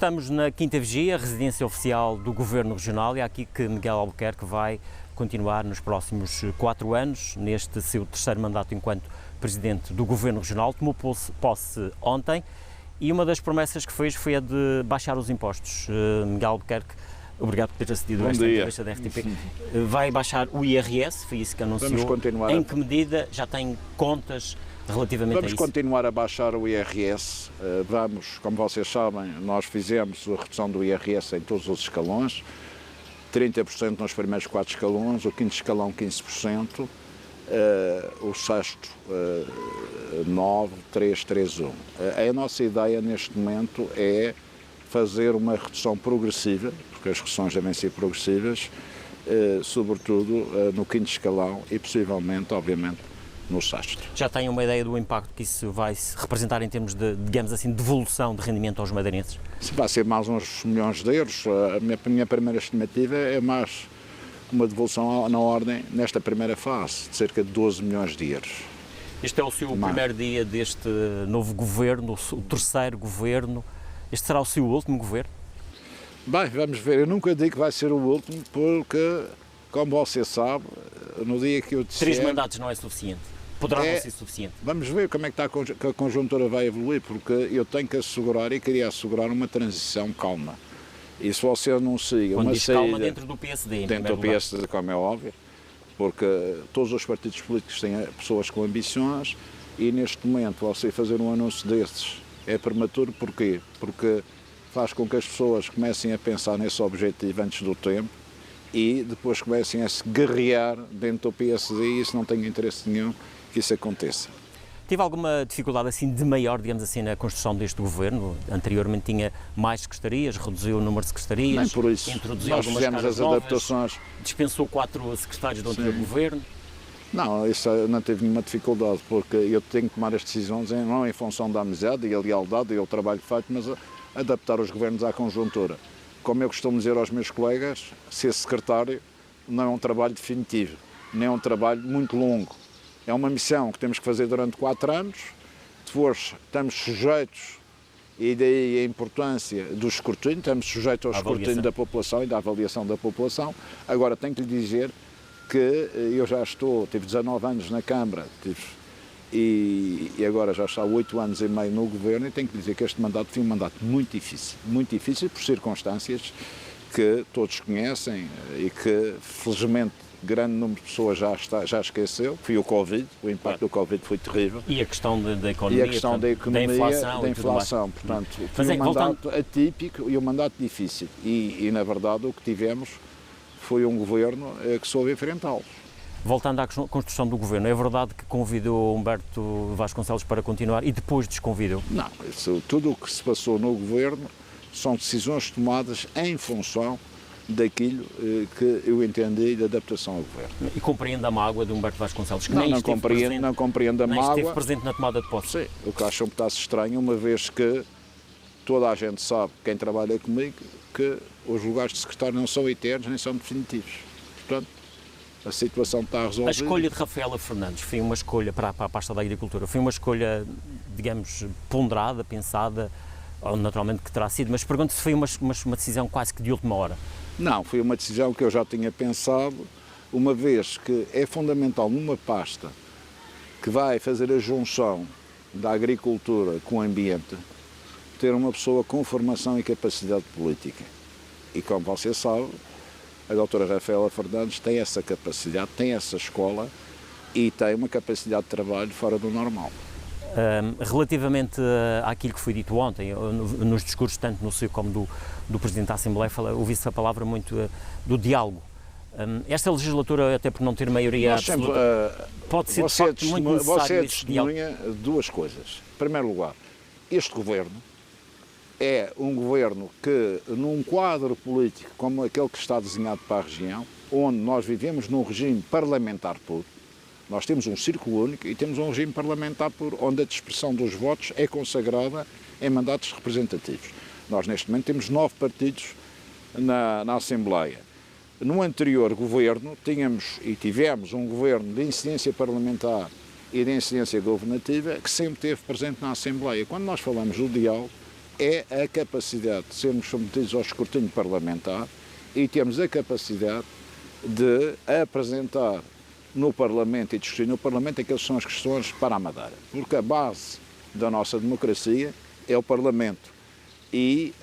Estamos na Quinta Vigia, residência oficial do Governo Regional, e é aqui que Miguel Albuquerque vai continuar nos próximos 4 anos, neste seu terceiro mandato enquanto Presidente do Governo Regional. Tomou posse ontem e uma das promessas que fez foi a de baixar os impostos. Miguel Albuquerque, obrigado por ter acedido a esta entrevista da RTP. Vai baixar o IRS, foi isso que anunciou. Vamos continuar. Em que medida já tem contas relativamente a isso? Vamos continuar a baixar o IRS. Vamos, como vocês sabem, nós fizemos a redução do IRS em todos os escalões. 30% nos primeiros 4 escalões, o quinto escalão 15%, o sexto 9, 3, 3, 1. A nossa ideia neste momento é fazer uma redução progressiva, porque as reduções devem ser progressivas, sobretudo no quinto escalão e possivelmente, obviamente, no sexto. Já tem uma ideia do impacto que isso vai representar em termos de, digamos assim, devolução de rendimento aos madeirenses? Vai ser mais uns milhões de euros. A minha primeira estimativa é mais uma devolução na ordem, nesta primeira fase, de cerca de 12 milhões de euros. Este é o seu primeiro dia deste novo governo, o terceiro governo. Este será o seu último governo? Bem, vamos ver. Eu nunca digo que vai ser o último, porque, como você sabe, no dia que eu disser... 3 mandatos não é suficiente. Poderá não ser suficiente. Vamos ver como é que a conjuntura vai evoluir, porque eu tenho que assegurar e queria assegurar uma transição calma. E se você não siga Quando uma diz saída... calma dentro do PSD, dentro do PSD, como é óbvio, porque todos os partidos políticos têm pessoas com ambições e neste momento você fazer um anúncio desses é prematuro. Porquê? Porque faz com que as pessoas comecem a pensar nesse objetivo antes do tempo e depois comecem a se guerrear dentro do PSD e isso não tem interesse nenhum que isso aconteça. Tive alguma dificuldade assim de maior, digamos assim, na construção deste governo? Anteriormente tinha mais secretarias, reduziu o número de secretarias, nem por isso. Introduziu Nós algumas fizemos as novas, adaptações. Dispensou 4 secretários do anterior governo. Não, isso não teve nenhuma dificuldade, porque eu tenho que tomar as decisões não em função da amizade e a lealdade e o trabalho feito, mas adaptar os governos à conjuntura. Como eu costumo dizer aos meus colegas, ser secretário não é um trabalho definitivo, nem é um trabalho muito longo. É uma missão que temos que fazer durante 4 anos, depois estamos sujeitos, e daí a importância do escrutínio, estamos sujeitos ao escrutínio da população e da avaliação da população. Agora, tenho que lhe dizer que eu já tive 19 anos na Câmara, e agora já está há 8 anos e meio no Governo, e tenho que lhe dizer que este mandato foi um mandato muito difícil por circunstâncias que todos conhecem e que, felizmente, grande número de pessoas já esqueceu. Foi o Covid, o impacto do Covid foi terrível. E a questão da economia, e a questão da economia, da inflação. Portanto, foi um mandato atípico e um mandato difícil. E, na verdade, o que tivemos foi um governo que soube enfrentá-los. Voltando à construção do governo, é verdade que convidou Humberto Vasconcelos para continuar e depois desconvidou? Não, tudo o que se passou no governo são decisões tomadas em função daquilo que eu entendi de adaptação ao governo. E compreende a mágoa de Humberto Vasconcelos, que não compreendo a mágoa. Esteve presente na tomada de posse. Sim, o que acho um pedaço estranho, uma vez que toda a gente sabe, quem trabalha comigo, que os lugares de secretário não são eternos nem são definitivos. Portanto, a situação está resolvida. A escolha de Rafaela Fernandes foi uma escolha para a pasta da Agricultura, foi uma escolha, digamos, ponderada, pensada, naturalmente que terá sido, mas pergunto se foi uma decisão quase que de última hora. Não, foi uma decisão que eu já tinha pensado, uma vez que é fundamental numa pasta que vai fazer a junção da agricultura com o ambiente, ter uma pessoa com formação e capacidade política. E como você sabe, a doutora Rafaela Fernandes tem essa capacidade, tem essa escola e tem uma capacidade de trabalho fora do normal. Relativamente àquilo que foi dito ontem, nos discursos tanto no seu como do Presidente da Assembleia, ouvi-se a palavra muito do diálogo. Esta legislatura, até por não ter maioria absoluta, pode ser de facto muito necessário. Você testemunha 2 coisas. Em primeiro lugar, este governo é um governo que, num quadro político como aquele que está desenhado para a região, onde nós vivemos num regime parlamentar puro, nós temos um círculo único e temos um regime parlamentar puro, onde a dispersão dos votos é consagrada em mandatos representativos. Nós, neste momento, temos 9 partidos na Assembleia. No anterior governo, tivemos um governo de incidência parlamentar e de incidência governativa que sempre esteve presente na Assembleia. Quando nós falamos do diálogo, é a capacidade de sermos submetidos ao escrutínio parlamentar e temos a capacidade de apresentar no Parlamento e discutir no Parlamento aquelas que são as questões para a Madeira. Porque a base da nossa democracia é o Parlamento. E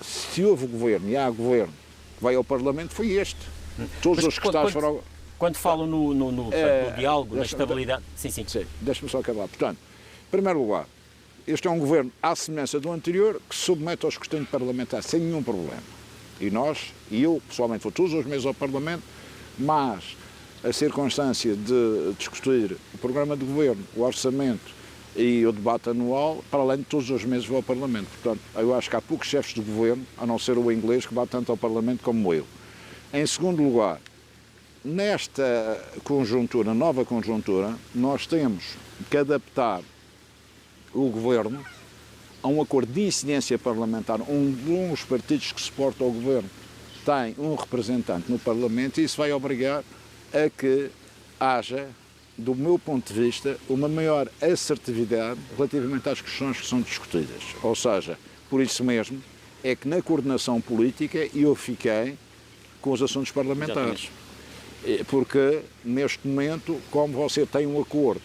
se houve governo e há governo que vai ao Parlamento, foi este. Todos os que foram... Quando falam no diálogo, na estabilidade... Sim. Deixa-me só acabar. Portanto, em primeiro lugar, este é um governo, à semelhança do anterior, que se submete ao escrutínio parlamentar sem nenhum problema. E eu, pessoalmente, vou todos os meses ao Parlamento, mas a circunstância de discutir o programa de governo, o orçamento e o debate anual, para além de todos os meses vou ao Parlamento. Portanto, eu acho que há poucos chefes de governo, a não ser o inglês, que vai tanto ao Parlamento como eu. Em segundo lugar, nesta conjuntura, nova conjuntura, nós temos que adaptar o governo a um acordo de incidência parlamentar, onde uns partidos que suportam o governo têm um representante no Parlamento, e isso vai obrigar a que haja, do meu ponto de vista, uma maior assertividade relativamente às questões que são discutidas. Ou seja, por isso mesmo, é que na coordenação política eu fiquei com os assuntos parlamentares. Porque, neste momento, como você tem um acordo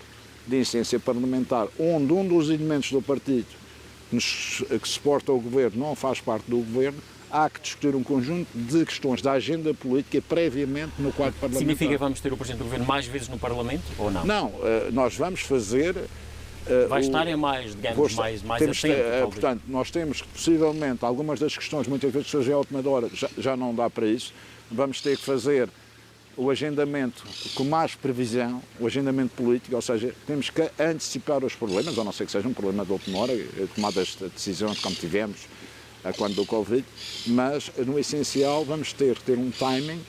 de incidência parlamentar, onde um dos elementos do partido que suporta o governo não faz parte do governo, há que discutir um conjunto de questões da agenda política previamente no quadro parlamentar. Significa que vamos ter o Presidente do Governo mais vezes no Parlamento ou não? Não, nós vamos fazer... Vai estar mais, digamos, mais atento. Portanto, nós temos que, possivelmente, algumas das questões, muitas vezes surgem à última hora, já não dá para isso, vamos ter que fazer o agendamento com mais previsão, o agendamento político, ou seja, temos que antecipar os problemas, a não ser que seja um problema de última hora, tomadas de decisões como tivemos quando do Covid, mas no essencial vamos ter que ter um timing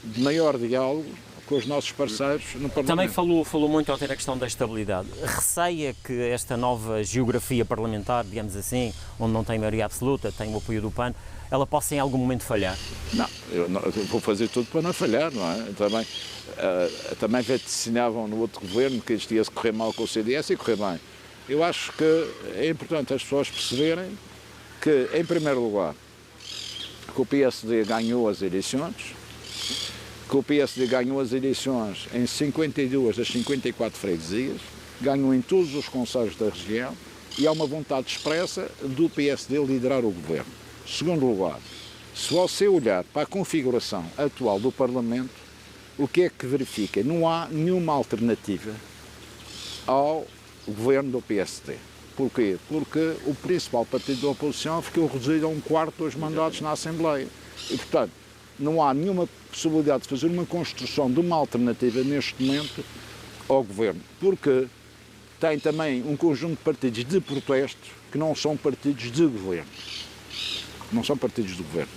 de maior diálogo com os nossos parceiros no Parlamento. Também falou muito ao ter a questão da estabilidade. Receia que esta nova geografia parlamentar, digamos assim, onde não tem maioria absoluta, tem o apoio do PAN, ela possa em algum momento falhar? Não, eu vou fazer tudo para não falhar, não é? Também vaticinavam no outro governo que isto ia correr mal com o CDS e correr bem. Eu acho que é importante as pessoas perceberem que, em primeiro lugar, que o PSD ganhou as eleições, que o PSD ganhou as eleições em 52 das 54 freguesias, ganhou em todos os concelhos da região e há uma vontade expressa do PSD liderar o governo. Segundo lugar, se você olhar para a configuração atual do Parlamento, o que é que verifica? Não há nenhuma alternativa ao governo do PSD. Porquê? Porque o principal partido da oposição ficou reduzido a um quarto dos mandatos na Assembleia. E, portanto, não há nenhuma possibilidade de fazer uma construção de uma alternativa neste momento ao governo. Porque tem também um conjunto de partidos de protesto que não são partidos de governo. Não são partidos do governo.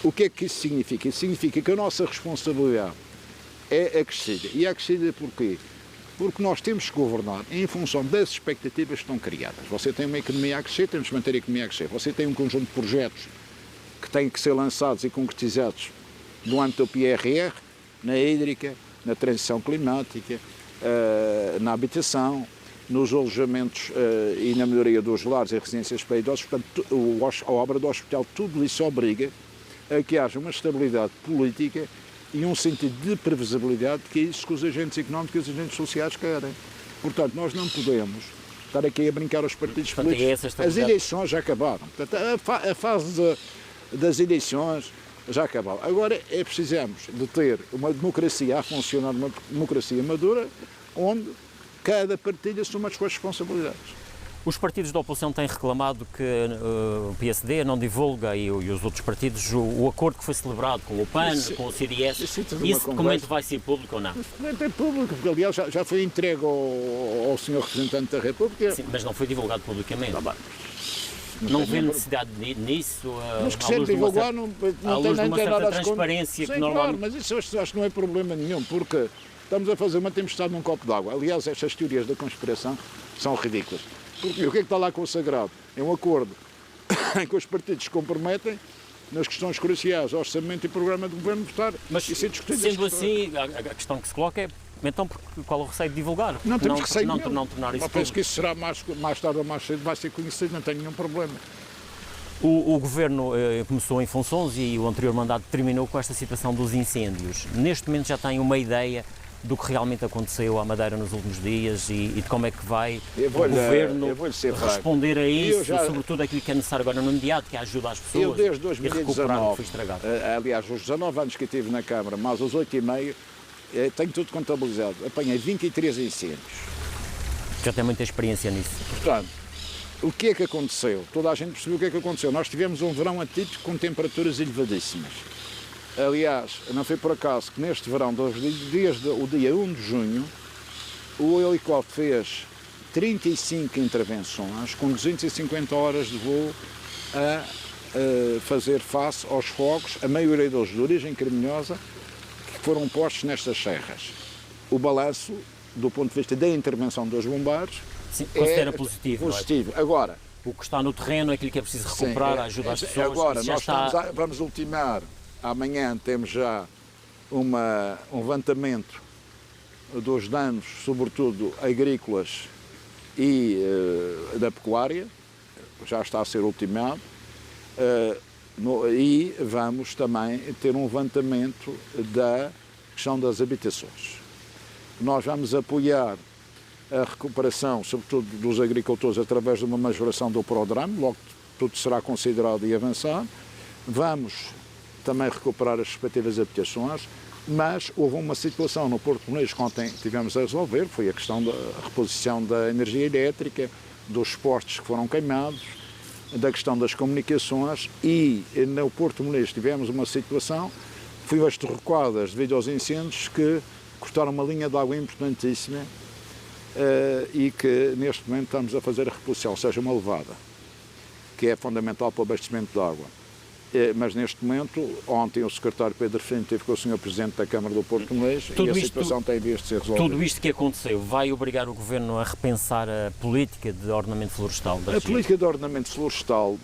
O que é que isso significa? Isso significa que a nossa responsabilidade é acrescida. E é acrescida porquê? Porque nós temos que governar em função das expectativas que estão criadas. Você tem uma economia a crescer, temos que manter a economia a crescer. Você tem um conjunto de projetos que têm que ser lançados e concretizados no âmbito do PRR, na hídrica, na transição climática, na habitação, nos alojamentos e na melhoria dos lares e residências para idosos. Portanto, a obra do hospital, tudo isso obriga a que haja uma estabilidade política e um sentido de previsibilidade, que é isso que os agentes económicos e os agentes sociais querem. Portanto, nós não podemos estar aqui a brincar aos partidos políticos. As eleições já acabaram. Portanto, a fase das eleições já acabaram. Agora precisamos de ter uma democracia a funcionar, uma democracia madura, onde cada partido assume as suas responsabilidades. Os partidos da oposição têm reclamado que o PSD não divulga e os outros partidos o acordo que foi celebrado com o PAN, com o CDS. Esse documento vai ser público ou não? Esse documento é público, porque aliás já foi entregue ao Sr. Representante da República. Sim, mas não foi divulgado publicamente. Não vê necessidade nisso? Mas que ser divulgar não tem nada a transparência. Sim, claro, mas isso acho que não é problema nenhum, porque estamos a fazer uma tempestade num copo d'água. Aliás, estas teorias da conspiração são ridículas. Porque o que é que está lá consagrado? É um acordo em que os partidos se comprometem nas questões cruciais, orçamento e programa de governo, votar e ser discutido. Sendo assim, a questão que se coloca é Então, qual o receio de divulgar? Não temos receio não, nenhum. não tornar isso Eu penso que isso será mais tarde ou mais cedo, vai ser conhecido, não tenho nenhum problema. O Governo começou em funções e o anterior mandato terminou com esta situação dos incêndios. Neste momento já tem uma ideia do que realmente aconteceu à Madeira nos últimos dias e de como é que vai o Governo responder a isso, sobretudo aquilo que é necessário agora no imediato, que é a ajuda às pessoas. Eu desde e recuperar o que foi 2019, estragado. aliás, os 19 anos que eu tive na Câmara, mais os 8,5, tenho tudo contabilizado. Apanhei 23 incêndios. Já tem muita experiência nisso. Portanto, o que é que aconteceu? Toda a gente percebeu o que é que aconteceu. Nós tivemos um verão atípico com temperaturas elevadíssimas. Aliás, não foi por acaso que neste verão, desde o dia 1 de junho, o helicóptero fez 35 intervenções com 250 horas de voo a fazer face aos fogos, a maioria deles de origem criminosa, que foram postos nestas serras. O balanço, do ponto de vista da intervenção dos bombeiros, sim, considera positivo. Positivo. Agora, o que está no terreno é aquilo que é preciso recuperar, a ajuda às pessoas. Agora, nós vamos ultimar, amanhã temos já um levantamento dos danos, sobretudo agrícolas e da pecuária, já está a ser ultimado, e vamos também ter um levantamento da questão das habitações. Nós vamos apoiar a recuperação, sobretudo dos agricultores, através de uma majoração do programa, logo tudo será considerado e avançado. Vamos também recuperar as respectivas habitações, mas houve uma situação no Porto Muniz que ontem tivemos a resolver, foi a questão da reposição da energia elétrica, dos postes que foram queimados, da questão das comunicações, e no Porto Muniz tivemos uma situação que foi as derrocadas devido aos incêndios que cortaram uma linha de água importantíssima e que neste momento estamos a fazer a reposição, ou seja, uma levada, que é fundamental para o abastecimento de água. Mas neste momento, ontem o secretário Pedro Filho esteve com o Sr. Presidente da Câmara do Porto Muniz e a situação tem vias de ser resolvida. Tudo isto que aconteceu vai obrigar o Governo a repensar a política de ordenamento florestal da região? A política de ordenamento florestal,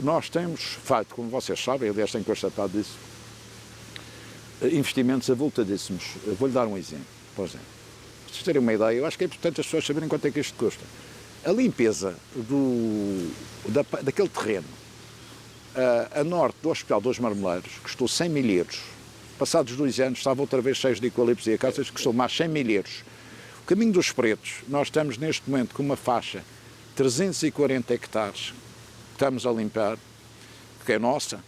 nós temos feito, como vocês sabem, aliás tenho constatado isso, investimentos avultadíssimos. Vou-lhe dar um exemplo, por exemplo. Para vocês terem uma ideia, eu acho que é importante as pessoas saberem quanto é que isto custa. A limpeza daquele terreno a norte do Hospital dos Marmeleiros custou 100 mil euros. Passados 2 anos estava outra vez cheios de eucaliptos e acácias, custou mais 100 mil euros. O Caminho dos Pretos, nós estamos neste momento com uma faixa de 340 hectares que estamos a limpar, que é nossa,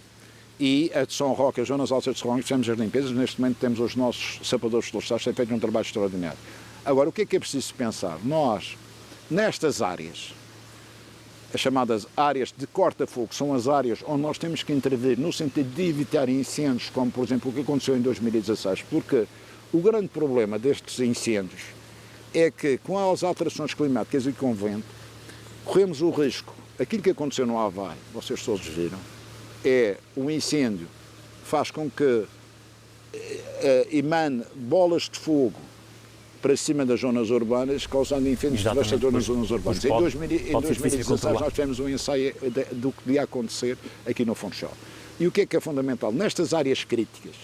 e a de São Roque, as zonas altas de São Roque, fizemos as limpezas, neste momento temos os nossos sapadores florestais, têm feito um trabalho extraordinário. Agora, o que é preciso pensar? Nós, nestas áreas, as chamadas áreas de corta-fogo, são as áreas onde nós temos que intervir no sentido de evitar incêndios, como por exemplo o que aconteceu em 2016, porque o grande problema destes incêndios é que com as alterações climáticas e com o vento, corremos o risco, aquilo que aconteceu no Havaí, vocês todos viram, é o incêndio faz com que emane bolas de fogo para cima das zonas urbanas, causando incêndios devastadores nas zonas urbanas. Em 2016 nós tivemos um ensaio do que ia acontecer aqui no Funchal. E o que é fundamental? Nestas áreas críticas,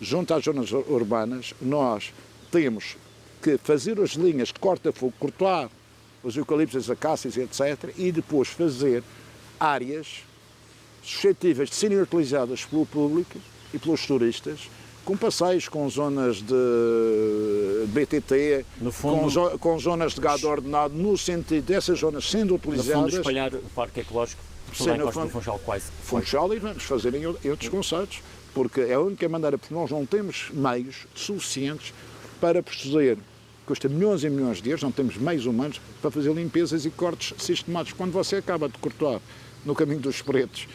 junto às zonas urbanas, nós temos que fazer as linhas de corta-fogo, cortar os eucaliptos, as acácias, etc., e depois fazer áreas suscetíveis de serem utilizadas pelo público e pelos turistas, com passeios, com zonas de BTT, no fundo, com zonas de gado ordenado, no sentido dessas zonas sendo utilizadas. No fundo, espalhar o Parque Ecológico por toda a encosta do Funchal, quase. Funchal, e vamos fazer em outros concelhos, porque é a única maneira, porque nós não temos meios suficientes para proceder, custa milhões e milhões de euros, não temos meios humanos para fazer limpezas e cortes sistemáticos. Quando você acaba de cortar no Caminho dos Pretos,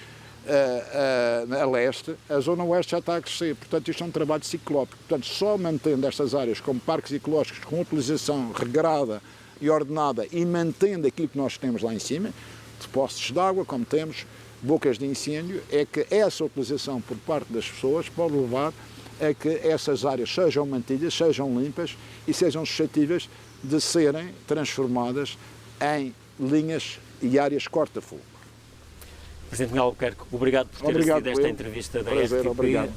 a leste, a zona oeste já está a crescer, portanto isto é um trabalho ciclópico, portanto só mantendo estas áreas como parques ecológicos com utilização regrada e ordenada e mantendo aquilo que nós temos lá em cima, depósitos de água, como temos, bocas de incêndio, é que essa utilização por parte das pessoas pode levar a que essas áreas sejam mantidas, sejam limpas e sejam suscetíveis de serem transformadas em linhas e áreas corta-fogo. Presidente Miguel Albuquerque, obrigado por ter assistido a esta entrevista da RTP. Obrigado.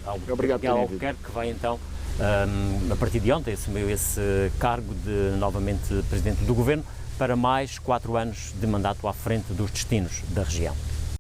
Miguel Albuquerque, que vai então a partir de ontem assumiu esse cargo de novamente Presidente do Governo para mais 4 anos de mandato à frente dos destinos da região.